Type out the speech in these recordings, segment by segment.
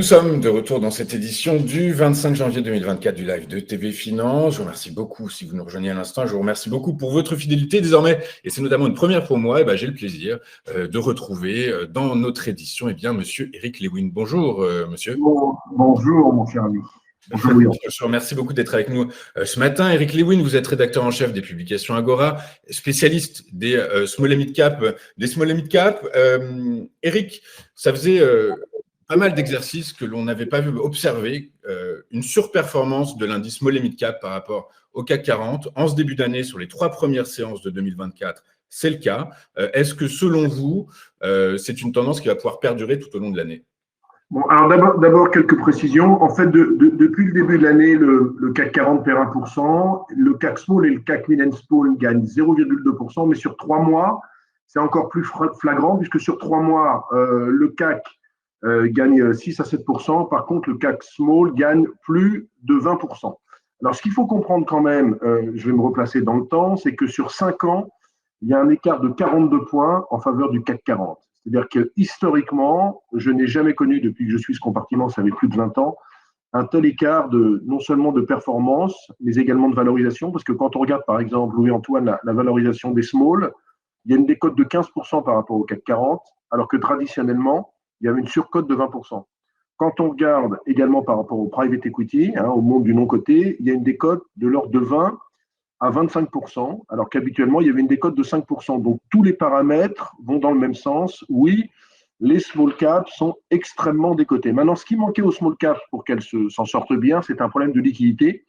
sommes de retour dans cette édition du 25 janvier 2024 du live de TV Finance. Je vous remercie beaucoup si vous nous rejoignez à l'instant. Je vous remercie beaucoup pour votre fidélité désormais. Et c'est notamment une première pour moi. J'ai le plaisir de retrouver dans notre édition monsieur Eric Lewin. Bonjour, monsieur. Bonjour, mon cher ami. Bonjour, Léon. Merci beaucoup d'être avec nous ce matin. Eric Lewin, vous êtes rédacteur en chef des publications Agora, spécialiste des small et mid cap. Eric, ça faisait pas mal d'exercices que l'on n'avait pas vu observer une surperformance de l'indice small et mid cap par rapport au CAC 40 en ce début d'année sur les 3 premières séances de 2024. C'est le cas. Est-ce que selon vous, c'est une tendance qui va pouvoir perdurer tout au long de l'année? Bon, alors d'abord quelques précisions. En fait, depuis le début de l'année, le CAC 40 perd 1%, le CAC Small et le CAC Mid and Small gagnent 0,2%, mais sur 3 mois, c'est encore plus flagrant, puisque sur 3 mois, le CAC gagne 6 à 7%. Par contre, le CAC Small gagne plus de 20%. Alors, ce qu'il faut comprendre quand même, je vais me replacer dans le temps, c'est que sur 5 ans, il y a un écart de 42 points en faveur du CAC 40. C'est-à-dire que historiquement, je n'ai jamais connu, depuis que je suis ce compartiment, ça fait plus de 20 ans, un tel écart non seulement de performance, mais également de valorisation. Parce que quand on regarde, par exemple, Louis-Antoine, la valorisation des small, il y a une décote de 15% par rapport au CAC 40, alors que traditionnellement, il y avait une surcote de 20%. Quand on regarde également par rapport au private equity, au monde du non-coté, il y a une décote de l'ordre de 20 à 25%, alors qu'habituellement, il y avait une décote de 5%. Donc, tous les paramètres vont dans le même sens. Oui, les small caps sont extrêmement décotés. Maintenant, ce qui manquait aux small caps pour qu'elles s'en sortent bien, c'est un problème de liquidité.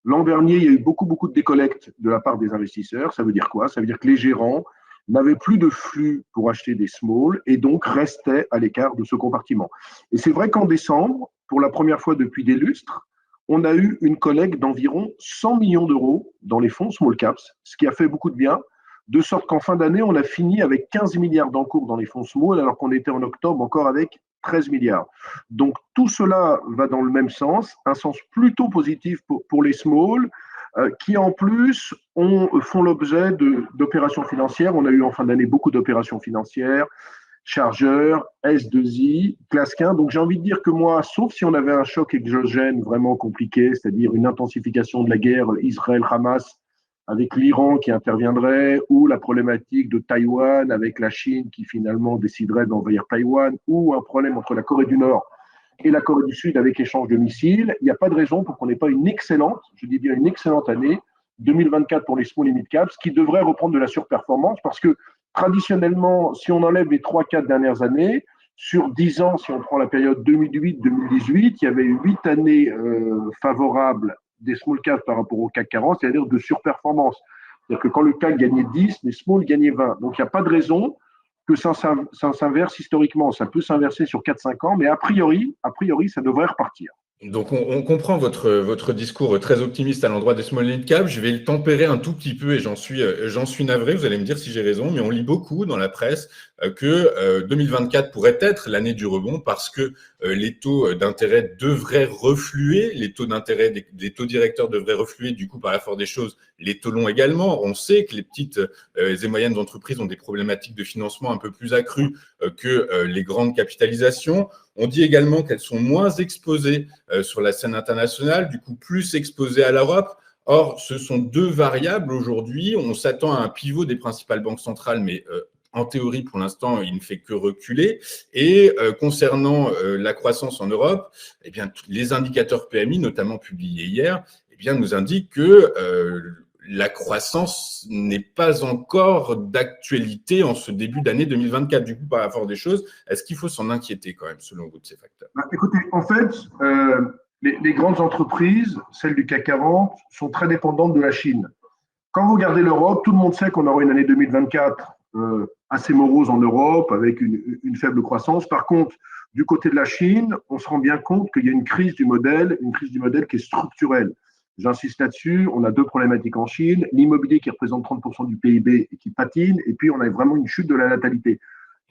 L'an dernier, il y a eu beaucoup de décollectes de la part des investisseurs. Ça veut dire quoi? Ça veut dire que les gérants n'avaient plus de flux pour acheter des small et donc restaient à l'écart de ce compartiment. Et c'est vrai qu'en décembre, pour la première fois depuis des lustres, on a eu une collecte d'environ 100 millions d'euros dans les fonds small caps, ce qui a fait beaucoup de bien, de sorte qu'en fin d'année, on a fini avec 15 milliards d'encours dans les fonds small, alors qu'on était en octobre encore avec 13 milliards. Donc tout cela va dans le même sens, un sens plutôt positif pour les small, qui en plus font l'objet d'opérations financières. On a eu en fin d'année beaucoup d'opérations financières, chargeurs, S2I, classe 15. Donc j'ai envie de dire que moi, sauf si on avait un choc exogène vraiment compliqué, c'est-à-dire une intensification de la guerre Israël-Hamas avec l'Iran qui interviendrait, ou la problématique de Taïwan avec la Chine qui finalement déciderait d'envahir Taïwan, ou un problème entre la Corée du Nord et la Corée du Sud avec l'échange de missiles, il n'y a pas de raison pour qu'on n'ait pas une excellente, je dis bien une excellente année 2024 pour les small et mid caps, qui devrait reprendre de la surperformance parce que traditionnellement, si on enlève les 3-4 dernières années, sur 10 ans, si on prend la période 2008-2018, il y avait eu 8 années favorables des small caps par rapport au CAC 40, c'est-à-dire de surperformance. C'est-à-dire que quand le CAC gagnait 10, les small gagnaient 20. Donc il n'y a pas de raison que ça s'inverse historiquement. Ça peut s'inverser sur 4-5 ans, mais a priori, ça devrait repartir. Donc, on comprend votre discours très optimiste à l'endroit des small mid cap. Je vais le tempérer un tout petit peu et j'en suis navré. Vous allez me dire si j'ai raison, mais on lit beaucoup dans la presse que 2024 pourrait être l'année du rebond parce que les taux d'intérêt devraient refluer, les taux d'intérêt des taux directeurs devraient refluer. Du coup, par la force des choses, les taux longs également. On sait que les petites et moyennes entreprises ont des problématiques de financement un peu plus accrues que les grandes capitalisations. On dit également qu'elles sont moins exposées sur la scène internationale, du coup plus exposées à l'Europe. Or, ce sont deux variables aujourd'hui. On s'attend à un pivot des principales banques centrales, mais en théorie, pour l'instant, il ne fait que reculer. Et concernant la croissance en Europe, eh bien, les indicateurs PMI, notamment publiés hier, eh bien, nous indiquent que la croissance n'est pas encore d'actualité en ce début d'année 2024. Du coup, par la force des choses, est-ce qu'il faut s'en inquiéter quand même, selon vous, de ces facteurs? Écoutez, en fait, les grandes entreprises, celles du CAC 40, sont très dépendantes de la Chine. Quand vous regardez l'Europe, tout le monde sait qu'on aura une année 2024 assez morose en Europe, avec une faible croissance. Par contre, du côté de la Chine, on se rend bien compte qu'il y a une crise du modèle qui est structurelle. J'insiste là-dessus, on a deux problématiques en Chine, l'immobilier qui représente 30% du PIB et qui patine, et puis on a vraiment une chute de la natalité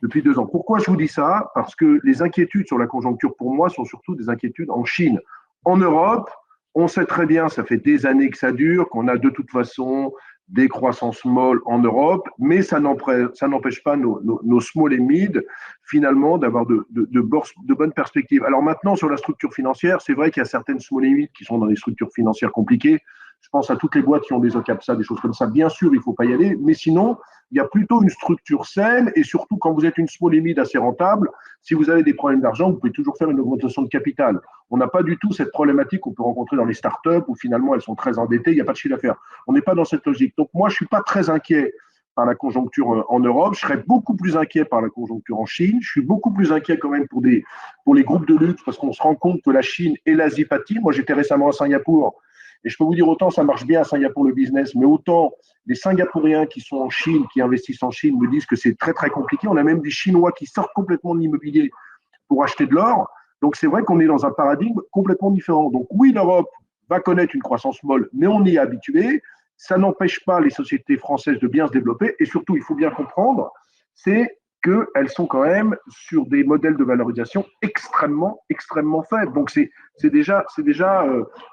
depuis 2 ans. Pourquoi je vous dis ça? Parce que les inquiétudes sur la conjoncture, pour moi, sont surtout des inquiétudes en Chine. En Europe, on sait très bien, ça fait des années que ça dure, qu'on a de toute façon des croissants small en Europe, mais ça n'empêche pas nos small et mid, finalement, d'avoir de bonnes perspectives. Alors maintenant, sur la structure financière, c'est vrai qu'il y a certaines small et mid qui sont dans des structures financières compliquées. Je pense à toutes les boîtes qui ont des OCAPSA, des choses comme ça. Bien sûr, il ne faut pas y aller, mais sinon, il y a plutôt une structure saine, et surtout quand vous êtes une small et mid assez rentable, si vous avez des problèmes d'argent, vous pouvez toujours faire une augmentation de capital. On n'a pas du tout cette problématique qu'on peut rencontrer dans les startups où finalement elles sont très endettées, il n'y a pas de chiffre d'affaires. On n'est pas dans cette logique. Donc moi, je ne suis pas très inquiet par la conjoncture en Europe. Je serais beaucoup plus inquiet par la conjoncture en Chine. Je suis beaucoup plus inquiet quand même pour les groupes de luxe parce qu'on se rend compte que la Chine et l'Asie pâtissent. Moi, j'étais récemment à Singapour et je peux vous dire autant ça marche bien à Singapour le business, mais autant les Singapouriens qui sont en Chine, qui investissent en Chine, me disent que c'est très très compliqué. On a même des Chinois qui sortent complètement de l'immobilier pour acheter de l'or. Donc c'est vrai qu'on est dans un paradigme complètement différent. Donc oui, l'Europe va connaître une croissance molle, mais on y est habitué. Ça n'empêche pas les sociétés françaises de bien se développer. Et surtout, il faut bien comprendre, c'est qu'elles sont quand même sur des modèles de valorisation extrêmement, extrêmement faibles. Donc, c'est déjà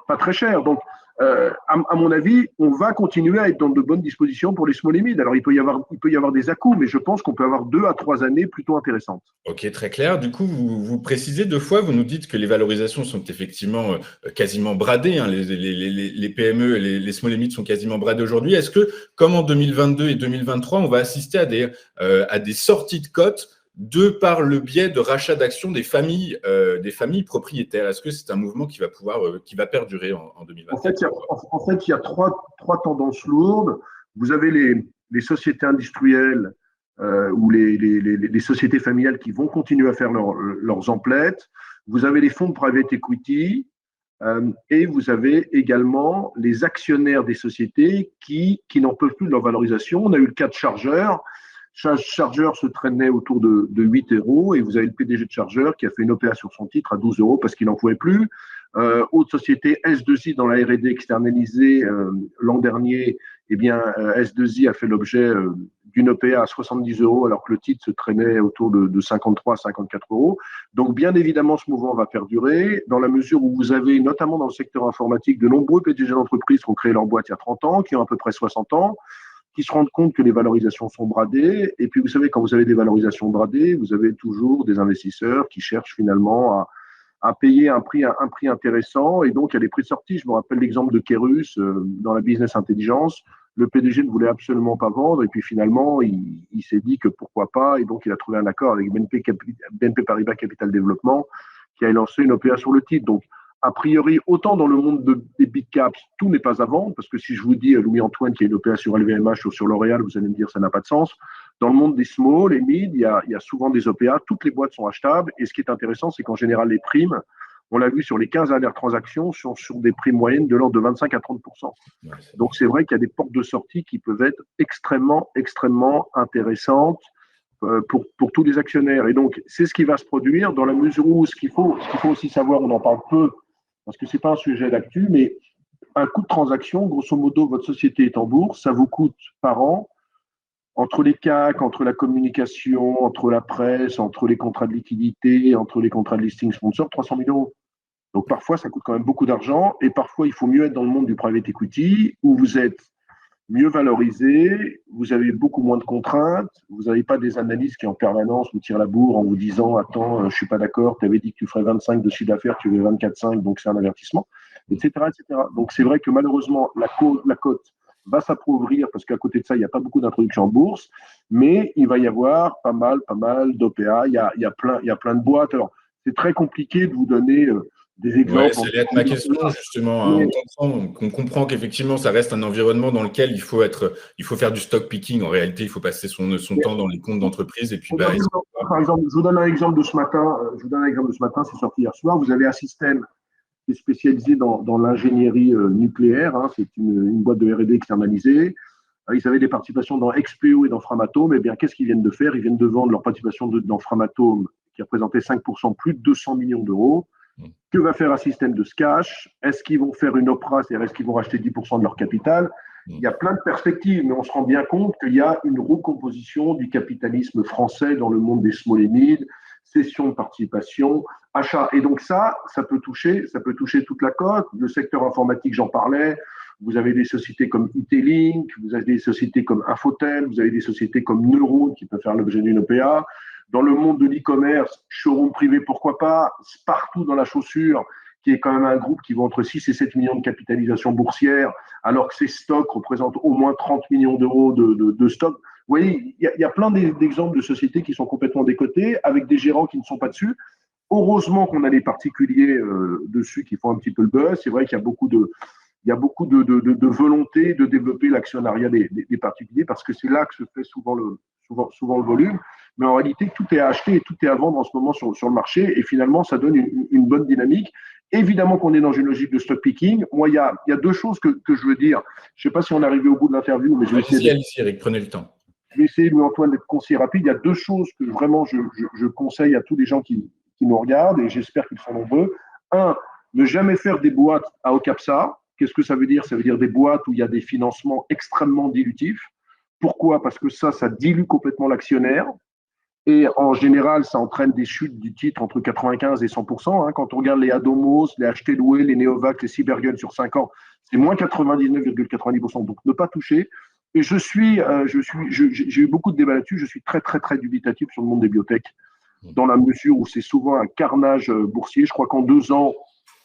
pas très cher. Donc, à mon avis, on va continuer à être dans de bonnes dispositions pour les small et mid. Alors, il peut y avoir des à-coups, mais je pense qu'on peut avoir 2 à 3 années plutôt intéressantes. Ok, très clair. Du coup, vous précisez 2 fois, vous nous dites que les valorisations sont effectivement quasiment bradées. Hein. Les PME et les small et mid sont quasiment bradées aujourd'hui. Est-ce que, comme en 2022 et 2023, on va assister à des sorties de cotes de par le biais de rachat d'actions des familles propriétaires? Est-ce que c'est un mouvement qui va perdurer en 2024? En fait, il y a trois tendances lourdes. Vous avez les sociétés industrielles ou les sociétés familiales qui vont continuer à faire leurs emplettes. Vous avez les fonds de private equity et vous avez également les actionnaires des sociétés qui n'en peuvent plus de leur valorisation. On a eu le cas de Charger. Charger se traînait autour de 8 euros et vous avez le PDG de Charger qui a fait une OPA sur son titre à 12 euros parce qu'il n'en pouvait plus. Autre société, S2I dans la R&D externalisée l'an dernier, eh bien, S2I a fait l'objet d'une OPA à 70 euros alors que le titre se traînait autour de 53 à 54 euros. Donc, bien évidemment, ce mouvement va perdurer dans la mesure où vous avez, notamment dans le secteur informatique, de nombreux PDG d'entreprises qui ont créé leur boîte il y a 30 ans, qui ont à peu près 60 ans, qui se rendent compte que les valorisations sont bradées. Et puis, vous savez, quand vous avez des valorisations bradées, vous avez toujours des investisseurs qui cherchent finalement à payer un prix intéressant. Et donc, il y a des prix de sortie. Je me rappelle l'exemple de Kerus dans la business intelligence. Le PDG ne voulait absolument pas vendre. Et puis, finalement, il s'est dit que pourquoi pas. Et donc, il a trouvé un accord avec BNP Paribas Capital Développement qui a lancé une OPA sur le titre. Donc, a priori, autant dans le monde des big caps, tout n'est pas à vendre, parce que si je vous dis Louis-Antoine qui a une OPA sur LVMH ou sur L'Oréal, vous allez me dire ça n'a pas de sens. Dans le monde des small et mid, il y a souvent des OPA, toutes les boîtes sont achetables, et ce qui est intéressant, c'est qu'en général, les primes, on l'a vu sur les 15 dernières transactions, sont sur des primes moyennes de l'ordre de 25 à 30%. Donc c'est vrai qu'il y a des portes de sortie qui peuvent être extrêmement, extrêmement intéressantes pour tous les actionnaires. Et donc, c'est ce qui va se produire dans la mesure où ce qu'il faut aussi savoir, on en parle peu, parce que ce n'est pas un sujet d'actu, mais un coût de transaction, grosso modo, votre société est en bourse, ça vous coûte par an, entre les CAC, entre la communication, entre la presse, entre les contrats de liquidité, entre les contrats de listing sponsor, 300 000 euros. Donc parfois, ça coûte quand même beaucoup d'argent, et parfois, il faut mieux être dans le monde du private equity, où vous êtes mieux valorisé, vous avez beaucoup moins de contraintes, vous n'avez pas des analystes qui en permanence vous tirent la bourre en vous disant « Attends, je ne suis pas d'accord, tu avais dit que tu ferais 25 de chiffre d'affaires, tu veux 24,5, donc c'est un avertissement, etc. etc. » Donc c'est vrai que malheureusement, la cote va s'appauvrir parce qu'à côté de ça, il n'y a pas beaucoup d'introduction en bourse, mais il va y avoir pas mal d'OPA, il y a plein de boîtes. Alors, c'est très compliqué de vous donner des exemples. Ouais, ça allait être ma question, justement. On comprend qu'effectivement, ça reste un environnement dans lequel il faut faire du stock picking. En réalité, il faut passer son temps dans les comptes d'entreprise. Et puis, par exemple, je vous donne un exemple de ce matin. C'est sorti hier soir. Vous avez un système qui est spécialisé dans l'ingénierie nucléaire. Hein, c'est une boîte de R&D externalisée. Ils avaient des participations dans XPO et dans Framatome. Eh bien, qu'est-ce qu'ils viennent de faire? Ils viennent de vendre leur participation dans Framatome, qui représentait 5%, plus de 200 millions d'euros. Que va faire un système de ce cash? Est-ce qu'ils vont faire une OPRA, c'est-à-dire est-ce qu'ils vont racheter 10% de leur capital? Il y a plein de perspectives, mais on se rend bien compte qu'il y a une recomposition du capitalisme français dans le monde des small et mid, cession de participation, achat. Et donc ça peut toucher toute la cote. Le secteur informatique, j'en parlais. vous avez des sociétés comme Itelink, vous avez des sociétés comme Infotel, vous avez des sociétés comme Neuro qui peuvent faire l'objet d'une OPA. Dans le monde de l'e-commerce, showroom privé, pourquoi pas, partout dans la chaussure, qui est quand même un groupe qui vaut entre 6 et 7 millions de capitalisation boursière, alors que ses stocks représentent au moins 30 millions d'euros de stocks. Vous voyez, il y a plein d'exemples de sociétés qui sont complètement décotées, avec des gérants qui ne sont pas dessus. Heureusement qu'on a les particuliers dessus qui font un petit peu le buzz. C'est vrai qu'il y a beaucoup de volonté de développer l'actionnariat des particuliers parce que c'est là que se fait souvent le volume. Mais en réalité, tout est à acheter et tout est à vendre en ce moment sur le marché. Et finalement, ça donne une bonne dynamique. Évidemment qu'on est dans une logique de stock picking. Moi, il y a deux choses que je veux dire. Je ne sais pas si on est arrivé au bout de l'interview, mais je vais essayer. Allez-y, Eric, prenez le temps. Je vais essayer, Louis-Antoine, d'être concis et rapide. Il y a deux choses que vraiment je conseille à tous les gens qui nous regardent, et j'espère qu'ils sont nombreux. Un, ne jamais faire des boîtes à OCAPSA. Qu'est-ce que ça veut dire? Ça veut dire des boîtes où il y a des financements extrêmement dilutifs. Pourquoi? Parce que ça dilue complètement l'actionnaire. Et en général, ça entraîne des chutes du titre entre 95 et 100%. Quand on regarde les Adomos, les achetés loués, les Neovac, les Cybergun sur 5 ans, c'est moins 99,90%. Donc, ne pas toucher. Et j'ai eu beaucoup de débats là-dessus. Je suis très, très, très dubitatif sur le monde des biotech, dans la mesure où c'est souvent un carnage boursier. Je crois qu'en 2 ans,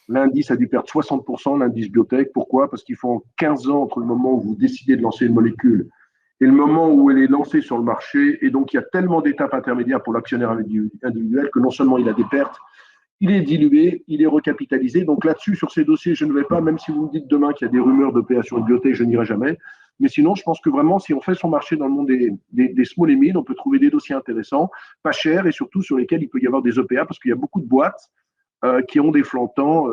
l'indice a dû perdre 60%, l'indice biotech. Pourquoi? Parce qu'il faut 15 ans entre le moment où vous décidez de lancer une molécule et le moment où elle est lancée sur le marché. Et donc, il y a tellement d'étapes intermédiaires pour l'actionnaire individuel que non seulement il a des pertes, il est dilué, il est recapitalisé. Donc là-dessus, sur ces dossiers, je ne vais pas, même si vous me dites demain qu'il y a des rumeurs d'OPA sur une biotech, je n'irai jamais. Mais sinon, je pense que vraiment, si on fait son marché dans le monde des small et mid, on peut trouver des dossiers intéressants, pas chers et surtout sur lesquels il peut y avoir des OPA parce qu'il y a beaucoup de boîtes qui ont des flottants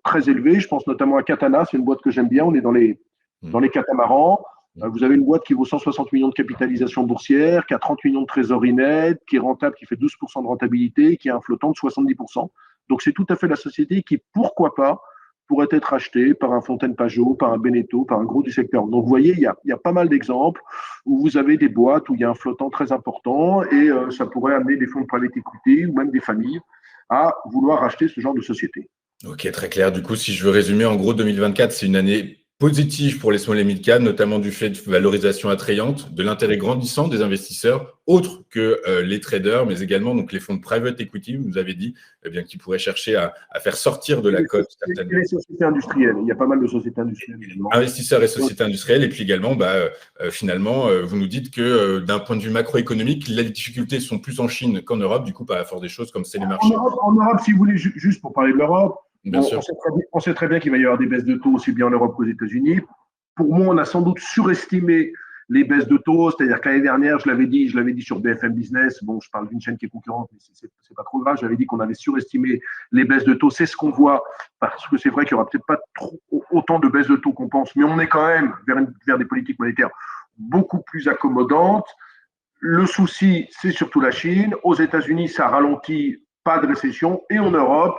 très élevés. Je pense notamment à Katana, c'est une boîte que j'aime bien. On est dans les catamarans. Vous avez une boîte qui vaut 160 millions de capitalisation boursière, qui a 30 millions de trésorerie nette, qui est rentable, qui fait 12% de rentabilité, qui a un flottant de 70%. Donc, c'est tout à fait la société qui, pourquoi pas, pourrait être achetée par un Fontaine-Pajot, par un Beneteau, par un gros du secteur. Donc, vous voyez, il y a pas mal d'exemples où vous avez des boîtes où il y a un flottant très important et ça pourrait amener des fonds de private equity ou même des familles à vouloir acheter ce genre de société. Ok, très clair. Du coup, si je veux résumer, en gros, 2024, c'est une année positive pour les small et mid cap, notamment du fait de valorisation attrayante, de l'intérêt grandissant des investisseurs, autres que les traders, mais également donc les fonds de private equity, vous nous avez dit, qui pourraient chercher à faire sortir de la cote certaines. Les sociétés industrielles, il y a pas mal de sociétés industrielles également. Investisseurs et sociétés industrielles, et puis également, finalement, vous nous dites que d'un point de vue macroéconomique, les difficultés sont plus en Chine qu'en Europe, du coup, par la force des choses, comme c'est les marchés. En Europe, si vous voulez, juste pour parler de l'Europe, on sait très bien qu'il va y avoir des baisses de taux aussi bien en Europe qu'aux États-Unis. Pour moi, on a sans doute surestimé les baisses de taux, c'est-à-dire que l'année dernière, je l'avais dit sur BFM Business, bon, je parle d'une chaîne qui est concurrente, mais c'est pas trop grave, j'avais dit qu'on avait surestimé les baisses de taux, c'est ce qu'on voit, parce que c'est vrai qu'il n'y aura peut-être pas autant de baisses de taux qu'on pense, mais on est quand même vers des politiques monétaires beaucoup plus accommodantes. Le souci, c'est surtout la Chine. Aux États-Unis, ça ralentit, pas de récession, et en Europe,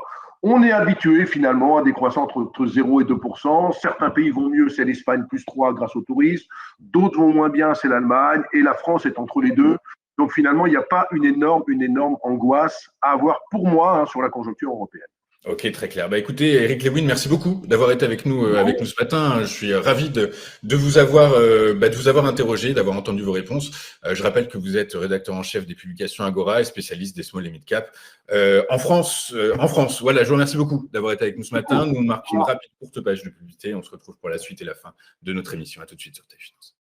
on est habitué finalement à des croissances entre 0 et 2%. Certains pays vont mieux, c'est l'Espagne plus 3 grâce aux touristes. D'autres vont moins bien, c'est l'Allemagne. Et la France est entre les deux. Donc finalement, il n'y a pas une énorme angoisse à avoir pour moi sur la conjoncture européenne. Ok, très clair. Écoutez, Eric Lewin, merci beaucoup d'avoir été avec nous ce matin. Je suis ravi de vous avoir interrogé, d'avoir entendu vos réponses. Je rappelle que vous êtes rédacteur en chef des publications Agora et spécialiste des small et mid cap en France. Voilà, je vous remercie beaucoup d'avoir été avec nous ce matin. Nous marquons une rapide courte page de publicité. On se retrouve pour la suite et la fin de notre émission. À tout de suite sur TF Finance.